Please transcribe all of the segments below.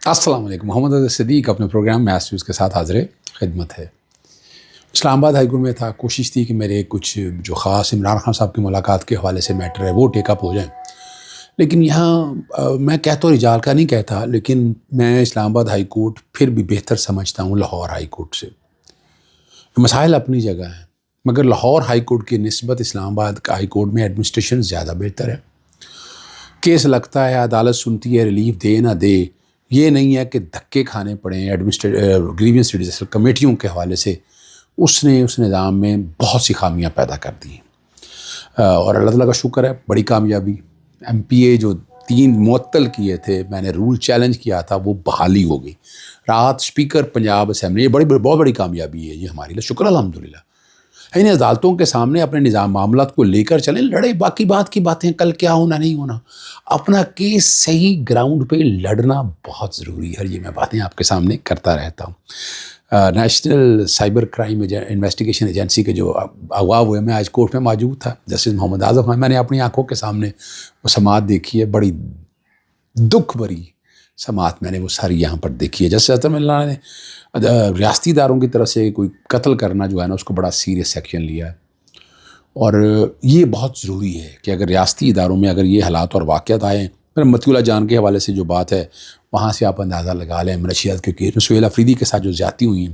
السلام علیکم. محمد عزیز صدیق اپنے پروگرام میں آسوس کے ساتھ حاضر خدمت ہے. اسلام آباد ہائی کورٹ میں تھا. کوشش تھی کہ میرے کچھ جو خاص عمران خان صاحب کی ملاقات کے حوالے سے میٹر ہے وہ ٹیک اپ ہو جائیں. لیکن یہاں میں کہتا ہوں رجال کا نہیں کہتا، لیکن میں اسلام آباد ہائی کورٹ پھر بھی بہتر سمجھتا ہوں لاہور ہائی کورٹ سے. مسائل اپنی جگہ ہیں، مگر لاہور ہائی کورٹ کی نسبت اسلام آباد کا ہائی کورٹ میں ایڈمنسٹریشن زیادہ بہتر ہے. کیس لگتا ہے، عدالت سنتی ہے، ریلیف دے نہ دے. یہ نہیں ہے کہ دھکے کھانے پڑے ہیں گریوینس ریڈیوسل کمیٹیوں کے حوالے سے. اس نے اس نظام میں بہت سی خامیاں پیدا کر دی ہیں، اور اللہ تعالیٰ کا شکر ہے بڑی کامیابی. ایم پی اے جو 3 معطل کیے تھے، میں نے رول چیلنج کیا تھا، وہ بحالی ہو گئی. رات اسپیکر پنجاب اسمبلی، یہ بہت بڑی کامیابی ہے یہ ہماری لیے، شکر الحمدللہ. ان عدالتوں کے سامنے اپنے نظام معاملات کو لے کر چلیں، لڑے. باقی بات کی باتیں کل کیا ہونا نہیں ہونا، اپنا کیس صحیح گراؤنڈ پہ لڑنا بہت ضروری ہے. یہ میں باتیں آپ کے سامنے کرتا رہتا ہوں. National cyber crime investigation agency کے جو اغوا ہوئے، میں آج کورٹ میں موجود تھا. جسٹس محمد اعظم خان، میں نے اپنی آنکھوں کے سامنے وہ سماعت دیکھی ہے. بڑی دکھ بھری سماعت میں نے وہ ساری یہاں پر دیکھی ہے. جسٹس اطہر اللہ نے ریاستی اداروں کی طرف سے کوئی قتل کرنا جو ہے نا، اس کو بڑا سیریس سیکشن لیا ہے. اور یہ بہت ضروری ہے کہ اگر ریاستی اداروں میں اگر یہ حالات اور واقعات آئیں، پھر مطیع اللہ جان کے حوالے سے جو بات ہے وہاں سے آپ اندازہ لگا لیں. منشیات کے کیس میں سہیل افریدی کے ساتھ جو زیادتی ہوئی ہیں،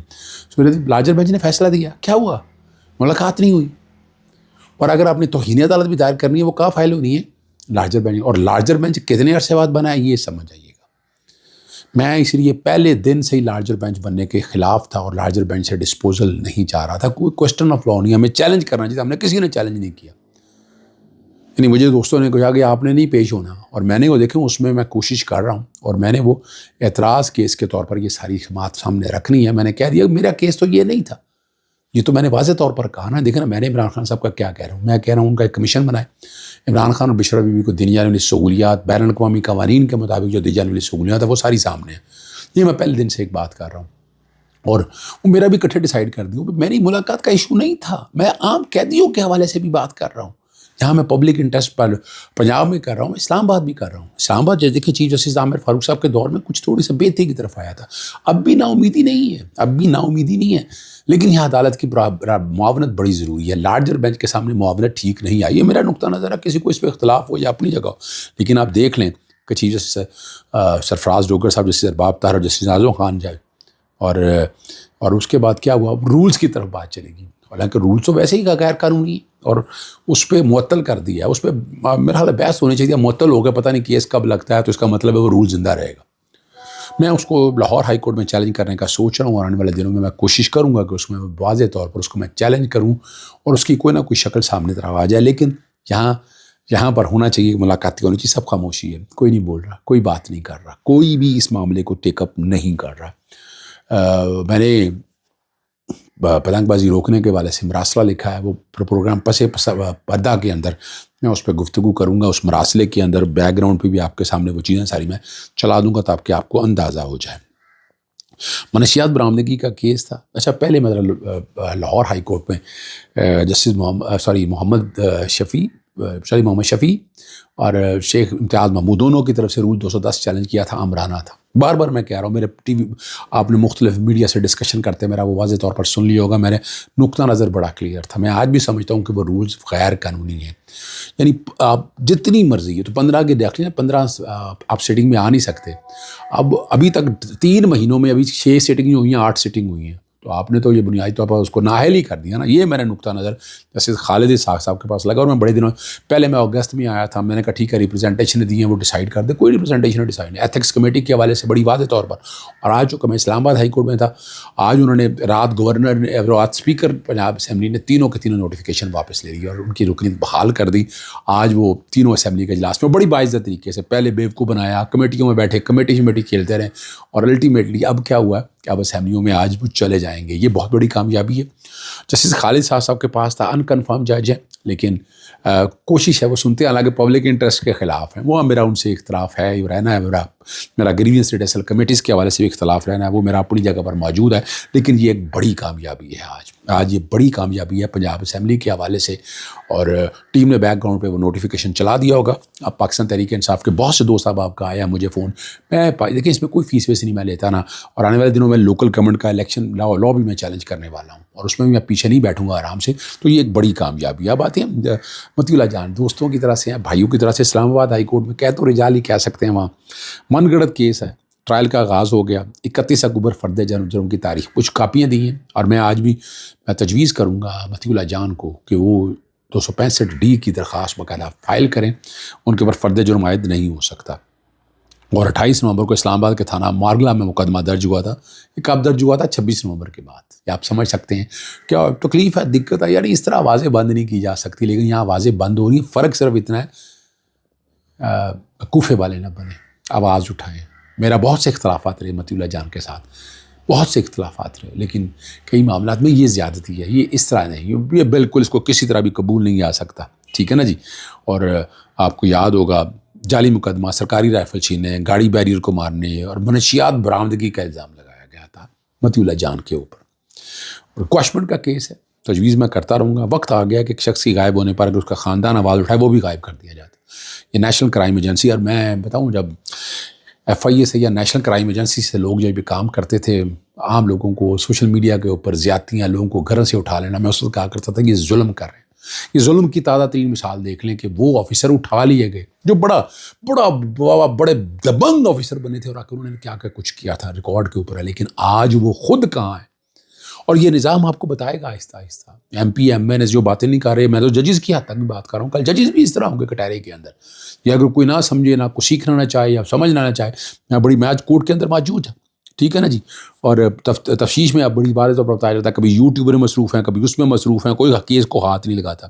سہیل لارجر بینچ نے فیصلہ دیا، کیا ہوا؟ ملاقات نہیں ہوئی. اور اگر آپ نے توہین عدالت بھی دائر کرنی ہے، وہ کہاں فائل ہونی ہے؟ Larger bench. اور لارجر بینچ کتنے عرصے بعد بنا ہے یہ سمجھ آئیے گا. میں اس لیے پہلے دن سے ہی لارجر بینچ بننے کے خلاف تھا، اور لارجر بینچ سے ڈسپوزل نہیں چاہ رہا تھا. کوئی کوسچن آف لا نہیں، ہمیں چیلنج کرنا چاہیے. ہم نے کسی نے چیلنج نہیں کیا. یعنی مجھے دوستوں نے کہا کہ آپ نے نہیں پیش ہونا، اور میں نے وہ دیکھیں اس میں کوشش کر رہا ہوں. اور میں نے وہ اعتراض کیس کے طور پر یہ ساری بات سامنے رکھنی ہے. میں نے کہہ دیا میرا کیس تو یہ نہیں تھا. یہ تو میں نے واضح طور پر کہا نا. دیکھیں نا، میں نے عمران خان صاحب کا کیا کہہ رہا ہوں. میں کہہ رہا ہوں ان کا ایک کمیشن بنائے. عمران خان اور بشرا بی بی کو دی جانے والی سہولیات بین الاقوامی قوانین کے مطابق جو دی جانے والی سہولیات ہے وہ ساری سامنے ہیں. یہ میں پہلے دن سے ایک بات کر رہا ہوں، اور وہ میرا بھی اکٹھے ڈیسائیڈ کر دوں. میری ملاقات کا ایشو نہیں تھا. میں عام قیدیوں کے حوالے سے بھی بات کر رہا ہوں. یہاں میں پبلک انٹرسٹ پر پنجاب میں کر رہا ہوں، اسلام آباد بھی کر رہا ہوں. اسلام آباد جیسے دیکھیں چیف جسٹس عامر فاروق صاحب کے دور میں کچھ تھوڑی سی بہتری کی طرف آیا تھا. اب بھی نا امیدی نہیں ہے. لیکن یہاں عدالت کی معاونت بڑی ضروری ہے. لارجر بینچ کے سامنے معاونت ٹھیک نہیں آئی. یہ میرا نقطہ نظر ہے. کسی کو اس پہ اختلاف ہو یا اپنی جگہ ہو، لیکن آپ دیکھ لیں کہ چیف جسٹس سرفراز ڈوگر صاحب، جسٹس ارباب طاہر اور جسٹس اعظم خان جائے، اور اس کے بعد کیا ہوا؟ رولز کی طرف بات چلے گی. حالانکہ رولز تو ویسے ہی غیر قانونی ہے، اور اس پہ معطل کر دیا. اس پہ میرا خیال بحث ہونی چاہیے. معطل ہو گیا، پتہ نہیں کیس کب لگتا ہے، تو اس کا مطلب ہے وہ رول زندہ رہے گا. میں اس کو لاہور ہائی کورٹ میں چیلنج کرنے کا سوچ رہا ہوں، اور آنے والے دنوں میں کوشش کروں گا کہ اس میں واضح طور پر اس کو میں چیلنج کروں، اور اس کی کوئی نہ کوئی شکل سامنے طرف آ جائے. لیکن یہاں پر ہونا چاہیے، ملاقات ہونی چاہیے. سب خاموشی ہے، کوئی نہیں بول رہا، کوئی بات نہیں کر رہا، کوئی بھی اس معاملے کو ٹیک اپ نہیں کر رہا. میں نے پتنگ بازی روکنے کے والے سے مراسلہ لکھا ہے. وہ پروگرام پسے پردہ کے اندر میں اس پہ گفتگو کروں گا. اس مراسلے کے اندر بیک گراؤنڈ پہ بھی آپ کے سامنے وہ چیزیں ساری میں چلا دوں گا تاکہ آپ کو اندازہ ہو جائے. منشیات برآمدگی کا کیس تھا. اچھا، پہلے لاہور ہائی کورٹ میں جسٹس محمد شفیع اور شیخ امتیاز محمود دونوں کی طرف سے رول 210 چیلنج کیا تھا، آمرانہ تھا. بار بار میں کہہ رہا ہوں، میرے ٹی وی آپ نے مختلف میڈیا سے ڈسکشن کرتے میرا وہ واضح طور پر سن لیا ہوگا. میرے نقطہ نظر بڑا کلیئر تھا. میں آج بھی سمجھتا ہوں کہ وہ رولز غیر قانونی ہیں. یعنی آپ جتنی مرضی ہے تو 15 کے داخلے 15 آپ سیٹنگ میں آ نہیں سکتے. ابھی تک 3 مہینوں میں ابھی 6 سیٹنگ ہوئی ہیں، 8 سیٹنگ ہوئی ہیں. تو آپ نے تو یہ بنیادی طور پر اس کو نااہل ہی کر دیا نا. یہ میرا نقطہ نظر جیسے خالد اسحاق صاحب کے پاس لگا. اور میں بڑے دنوں پہلے میں اگست میں آیا تھا. میں نے کہا ٹھیک ہے، ریپرزنٹیشن دی ہیں وہ ڈیسائیڈ کر دے. کوئی ریپرزنٹیشن ڈیسائیڈ نہیں. ایتھکس کمیٹی کے حوالے سے بڑی واضح طور پر. اور آج جو کہ میں اسلام آباد ہائی کورٹ میں تھا، آج انہوں نے رات گورنر نے، رات اسپیکر پنجاب اسمبلی نے تینوں کے تینوں نوٹیفیکیشن واپس لے لی اور ان کی رکنیت بحال کر دی. آج وہ تینوں اسمبلی کے اجلاس میں بڑی باعزت طریقے سے پہلے بیوقوف بنایا، کمیٹیوں میں بیٹھے، کمیٹی کھیلتے رہے، اور الٹیمیٹلی اب کیا ہوا کہ اب اسمبلیوں میں آج وہ چلے جائیں گے. یہ بہت بڑی کامیابی ہے. جسٹس خالد صاحب کے پاس تھا، ان کنفرم جج ہے. لیکن کوشش ہے وہ سنتے ہیں، حالانکہ پبلک انٹرسٹ کے خلاف ہیں. وہ میرا ان سے اختلاف ہے رہنا ہے، میرا گریوینس ریڈیسل کمیٹیز کے حوالے سے بھی اختلاف رہنا ہے، وہ میرا اپنی جگہ پر موجود ہے. لیکن یہ ایک بڑی کامیابی ہے آج یہ بڑی کامیابی ہے پنجاب اسمبلی کے حوالے سے. اور ٹیم نے بیک گراؤنڈ پہ وہ نوٹیفیکیشن چلا دیا ہوگا. اب پاکستان تحریک انصاف کے بہت سے دوست آپ کا آیا مجھے فون، میں دیکھیں اس میں کوئی فیس ویس نہیں میں لیتا نا، اور آنے والے دنوں میں لوکل گورنمنٹ کا الیکشن لا بھی میں چیلنج کرنے والا ہوں، اور اس میں بھی میں پیچھے نہیں بیٹھوں گا آرام سے. تو یہ ایک بڑی کامیابی ہے. اب آتے ہیں متی اللہ جان، دوستوں کی طرح سے ہیں، بھائیوں کی طرح سے. اسلام آباد ہائی کورٹ میں تو رجال ہی کہہ سکتے ہیں، وہاں من گڑت کیس ہے. ٹرائل کا آغاز ہو گیا. 31 اکتوبر فرد جرم کی تاریخ. کچھ کاپیاں دی ہیں، اور میں آج بھی میں تجویز کروں گا متی اللہ جان کو کہ وہ 265D کی درخواست باقاعدہ فائل کریں. ان کے اوپر فرد جرم عائد نہیں ہو سکتا. اور 28 نومبر کو اسلام آباد کے تھانہ مارگلہ میں مقدمہ درج ہوا تھا. یہ کب درج ہوا تھا؟ 26 نومبر کے بعد. یہ آپ سمجھ سکتے ہیں کیا تکلیف ہے، دقت ہے. یعنی اس طرح آوازیں بند نہیں کی جا سکتی، لیکن یہاں آوازیں بند ہو رہی ہیں. فرق صرف اتنا ہے کوفے والے نہ بنے، آواز اٹھائیں. میرا بہت سے اختلافات رہے متی اللہ جان کے ساتھ، بہت سے اختلافات رہے، لیکن کئی معاملات میں یہ زیادتی ہے. یہ اس طرح نہیں، یہ بالکل اس کو کسی طرح بھی قبول نہیں آ سکتا. ٹھیک ہے نا جی. اور آپ کو یاد ہوگا جعلی مقدمہ، سرکاری رائفل چھیننے، گاڑی بیریئر کو مارنے اور منشیات برآمدگی کا الزام لگایا گیا تھا متی اللہ جان کے اوپر. اور کوشمنٹ کا کیس ہے، تجویز میں کرتا رہوں گا. وقت آ گیا کہ ایک شخص کی غائب ہونے پر اگر اس کا خاندان آواز اٹھائے وہ بھی غائب کر دیا جاتا. یہ نیشنل کرائم ایجنسی، اور میں بتاؤں جب FIA سے یا نیشنل کرائم ایجنسی سے لوگ جب بھی کام کرتے تھے، عام لوگوں کو سوشل میڈیا کے اوپر زیادتیاں، لوگوں کو گھر سے اٹھا لینا، میں اس وقت کہا کرتا تھا کہ یہ ظلم کر رہے ہیں. یہ ظلم کی تازہ ترین مثال دیکھ لیں کہ وہ آفیسر اٹھا لیے گئے جو بڑے دبنگ آفیسر بنے تھے، اور آ کے انہوں نے کیا کچھ کیا تھا ریکارڈ کے اوپر ہے. لیکن آج وہ خود کہاں ہے؟ اور یہ نظام آپ کو بتائے گا آہستہ آہستہ. MP MN جو باتیں نہیں کر رہے، میں تو ججز کی حد تک بھی بات کر رہا ہوں. کل ججز بھی اس طرح ہوں گے کٹہرے کے اندر. یا اگر کوئی نہ سمجھے، نہ کچھ سیکھنا نہ چاہے یا سمجھنا نہ چاہے، میں بڑی میچ کورٹ کے اندر موجود ہے. ٹھیک ہے نا جی. اور تفتیش میں اب بڑی بار تو بتایا جاتا ہے، کبھی یوٹیوبر مصروف ہیں، کبھی اس میں مصروف ہیں، کوئی کیس کو ہاتھ نہیں لگاتا.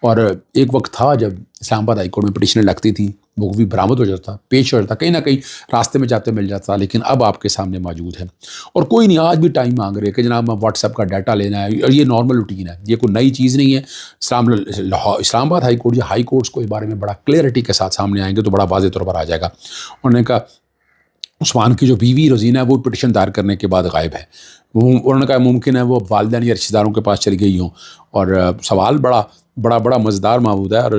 اور ایک وقت تھا جب اسلام آباد ہائی کورٹ میں پٹیشنیں لگتی تھیں، وہ بھی برآمد ہو جاتا، پیش ہو جاتا، کہیں نہ کہیں راستے میں جاتے مل جاتا. لیکن اب آپ کے سامنے موجود ہے. اور کوئی نہیں آج بھی ٹائم مانگ رہے کہ جناب واٹس ایپ کا ڈیٹا لینا ہے، اور یہ نارمل روٹین ہے، یہ کوئی نئی چیز نہیں ہے. اسلام آباد ہائی کورٹ یا ہائی کورٹس کو اس بارے میں بڑا کلیئرٹی کے ساتھ سامنے آئیں گے تو بڑا واضح طور پر آ جائے گا. انہوں نے کہا عثمان کی جو بیوی روزینہ ہے وہ پٹیشن دائر کرنے کے بعد غائب ہے. انہوں نے کہا ممکن ہے وہ والدین یا رشتہ داروں کے پاس چلی گئی ہوں. اور سوال بڑا مزیدار موجود ہے، اور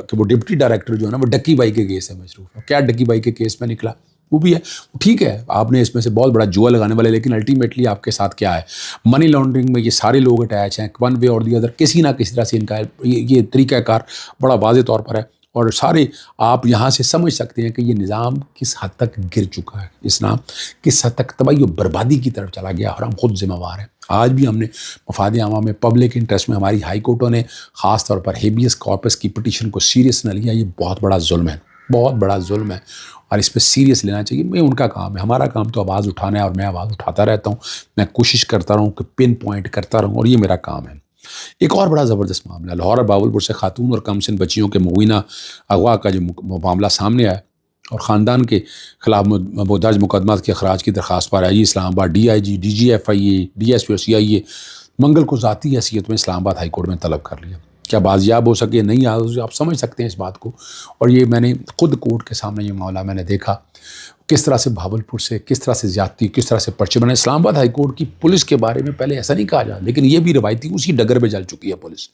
کہ وہ ڈپٹی ڈائریکٹر جو ہے نا وہ ڈکی بائی کے کیس سے مصروف ہے. کیا ڈکی بائی کے کیس میں نکلا وہ بھی ہے. ٹھیک ہے، آپ نے اس میں سے بہت بڑا جوا لگانے والے، لیکن الٹیمیٹلی آپ کے ساتھ کیا ہے؟ منی لانڈرنگ میں یہ سارے لوگ اٹیچ ہیں ون وے اور دی ادر، کسی نہ کسی طرح سے ان کا یہ طریقہ کار بڑا واضح طور پر ہے. اور سارے آپ یہاں سے سمجھ سکتے ہیں کہ یہ نظام کس حد تک گر چکا ہے، اسلام کس حد تک تباہی و بربادی کی طرف چلا گیا، اور ہم خود ذمہ وار ہیں. آج بھی ہم نے مفاد عامہ میں پبلک انٹرسٹ میں ہماری ہائی کورٹوں نے خاص طور پر ہیبیس کارپس کی پٹیشن کو سیریس نہ لیا. یہ بہت بڑا ظلم ہے، بہت بڑا ظلم ہے، اور اس پہ سیریس لینا چاہیے. میں ان کا کام ہے، ہمارا کام تو آواز اٹھانا ہے، اور میں آواز اٹھاتا رہتا ہوں. میں کوشش کرتا رہوں کہ پن پوائنٹ کرتا رہوں، اور یہ میرا کام ہے. ایک اور بڑا زبردست معاملہ، لاہور اور باولپور سے خاتون اور کم سن بچیوں کے مبینہ اغوا کا جو معاملہ سامنے آیا، اور خاندان کے خلاف درج مقدمات کے اخراج کی درخواست پر آئی اسلام آباد DIG DG FIA DSP اور CIA منگل کو ذاتی حیثیت میں اسلام آباد ہائی کورٹ میں طلب کر لیا. کیا بازیاب ہو سکے نہیں، آپ سمجھ سکتے ہیں اس بات کو. اور یہ میں نے خود کورٹ کے سامنے یہ معاملہ میں نے دیکھا کس طرح سے بھاولپور سے کس طرح سے زیادتی، کس طرح سے پرچے بنے. اسلام آباد ہائی کورٹ کی پولیس کے بارے میں پہلے ایسا نہیں کہا جاتا، لیکن یہ بھی روایتی اسی ڈگر میں جل چکی ہے پولیس.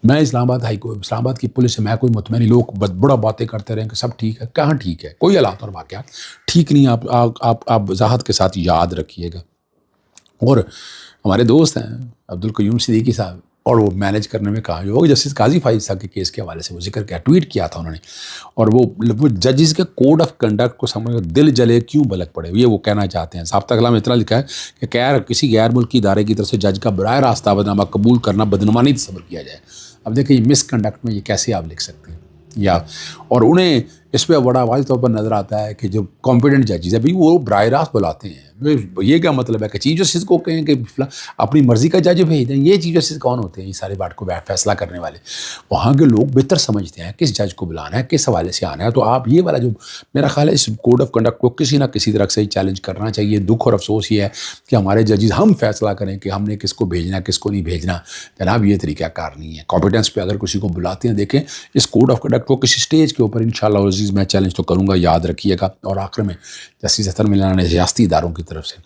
میں اسلام آباد کی پولیس سے میں کوئی مطمئن نہیں. لوگ بڑا باتیں کرتے رہے کہ سب ٹھیک ہے، کہاں ٹھیک ہے؟ کوئی حالات اور واقعات ٹھیک نہیں. آپ وضاحت کے ساتھ یاد رکھیے گا. اور ہمارے دوست ہیں عبدالقیوم صدیقی صاحب، اور وہ مینیج کرنے میں کہا جو جسٹس قاضی فائز صاحب کے کیس کے حوالے سے وہ ذکر کیا، ٹویٹ کیا تھا انہوں نے. اور وہ ججز کے کوڈ آف کنڈکٹ کو سمجھ دل جلے کیوں بلک پڑے، یہ وہ کہنا چاہتے ہیں. ضابطہ کلام اتنا لکھا ہے کہ کسی غیر ملکی ادارے کی طرف سے جج کا براہ راست دعوتنامہ قبول کرنا بدعنوانی تصور کیا جائے. اب دیکھیں یہ مس کنڈکٹ میں یہ کیسے آپ لکھ سکتے ہیں. یا اور انہیں اس پہ بڑا واضح طور پر نظر آتا ہے کہ جو کمپیٹنٹ ججز ہیں بھائی وہ براہ راست بلاتے ہیں. یہ کیا مطلب ہے کہ چیف جسٹس کو کہیں کہ اپنی مرضی کا جج بھیج دیں؟ یہ چیف جسٹس کون ہوتے ہیں یہ سارے بات کو فیصلہ کرنے والے؟ وہاں کے لوگ بہتر سمجھتے ہیں کس جج کو بلانا ہے، کس حوالے سے آنا ہے. تو آپ یہ والا جو میرا خیال ہے اس کوڈ آف کنڈکٹ کو کسی نہ کسی طرح سے چیلنج کرنا چاہیے. دکھ اور افسوس یہ ہے کہ ہمارے ججز ہم فیصلہ کریں کہ ہم نے کس کو بھیجنا ہے کس کو نہیں بھیجنا. جناب یہ طریقہ کار نہیں ہے. کمپیٹنس پہ اگر کسی کو بلاتے ہیں، دیکھیں اس کوڈ آف کنڈکٹ کو کسی سٹیج کے اوپر انشاءاللہ عزیز میں چیلنج تو کروں گا، یاد رکھیے گا. اور آخر میں جسٹس اطہر ملانہ نے ریاستی اداروں کی طرف سے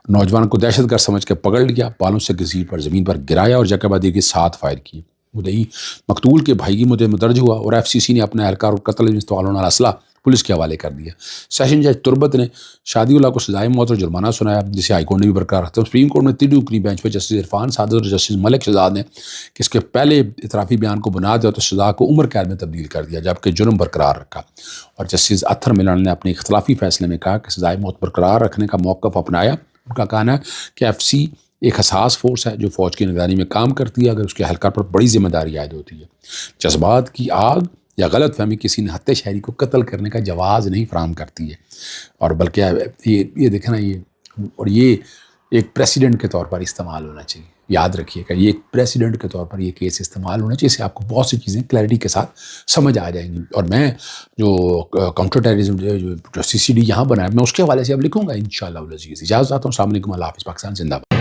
نوجوان کو دہشت گرد سمجھ کے پکڑ لیا، بالوں سے گھسیٹ پر زمین پر گرایا اور جگہ بعد کے 7 فائر کیے. مدعی مقتول کے بھائی کی مدعے درج ہوا اور ایف سی سی نے اپنے اہلکار اور قتل میں استعمال ہونے والا اسلحہ پولیس کے حوالے کر دیا. سیشن جج تربت نے شادی اللہ کو سزائے موت اور جرمانہ سنایا، جسے ہائی کورٹ نے بھی برقرار رکھا. سپریم کورٹ میں 3 رکنی بینچ پہ جسٹس عرفان سعادت اور جسٹس ملک شہزاد نے کہ اس کے پہلے اعترافی بیان کو بنا دیا تو سزا کو عمر قید میں تبدیل کر دیا، جبکہ جرم برقرار رکھا. اور جسٹس اطہر ملانہ نے اپنے اختلافی فیصلے میں کہا کہ سزائے موت برقرار رکھنے کا موقف اپنایا. ان کا کہنا ہے کہ ایف سی ایک حساس فورس ہے جو فوج کی نگرانی میں کام کرتی ہے، اگر اس کے اہلکار پر بڑی ذمہ داری عائد ہوتی ہے. جذبات کی آگ یا غلط فہمی کسی نہتے شہری کو قتل کرنے کا جواز نہیں فراہم کرتی ہے. اور بلکہ یہ دیکھیں نا، یہ ایک پریسیڈنٹ کے طور پر استعمال ہونا چاہیے. یاد رکھیے کہ یہ ایک پریسیڈنٹ کے طور پر یہ کیس استعمال ہونا چاہیے. اس سے آپ کو بہت سی چیزیں کلیئرٹی کے ساتھ سمجھ آ جائیں گی. اور میں جو کاؤنٹر ٹیررزم جو CCD یہاں بنا ہے، میں اس کے حوالے سے اب لکھوں گا انشاءاللہ العزیز. اجازت چاہتا ہوں. السلام علیکم. اللہ حافظ. پاکستان زندہ باد.